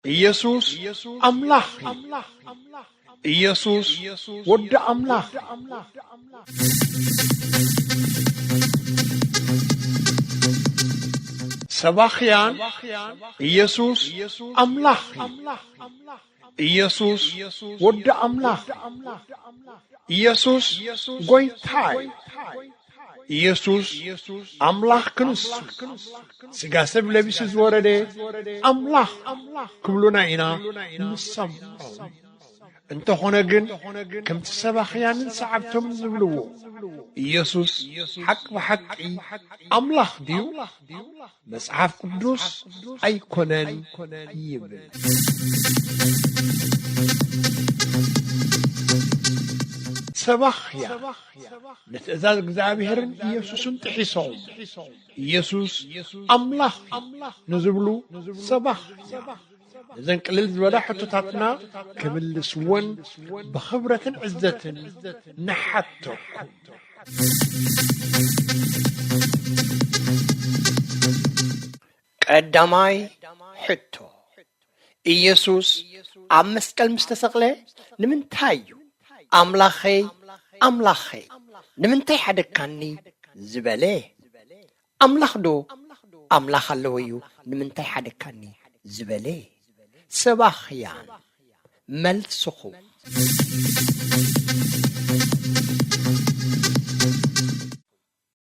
ኢየሱስ አምላክ ኢየሱስ ወደ አምላክ ሰባኽያን ኢየሱስ አምላክ ኢየሱስ ወደ አምላክ ኢየሱስ ጎይታይ ኢየሱስ አምላክ ክንስ ስጋ ሰብ ለቢስ ዝወረደ አምላክ ክብሉና ኢና ንሰም እንተ ሆነ ግን ከምቲ ሰባኽያንን ሰዓብቶም ዝብልዎ ኢየሱስ ሐቅ በሐቂ አምላክ ድዩ መጽሐፍ ቅዱስ አይኮነን ይብል ሰባኽያ ለትእዛዝ እግዚአብሔርን ኢየሱስን ጥሒሶም ኢየሱስ አምላክ ንዝብሉ ሰባኽያ እዘን ቅልል ዝበላ ሕቶታትና ክምልስዎን ብኽብረትን ዕዘትን ንሓተኩም ቀዳማይ ሕቶ ኢየሱስ ኣብ መስቀል ምስ ተሰቕለ ንምንታይ እዩ ኣምላኸይ ኣምላኸይ ንምንታይ ሓደካኒ ዝበለ? ኣምላኽ ዶ ኣምላኽ ኣለዎ እዩ ንምንታይ ሓደካኒ ዝበለ? ሰባኽያን መልስኹም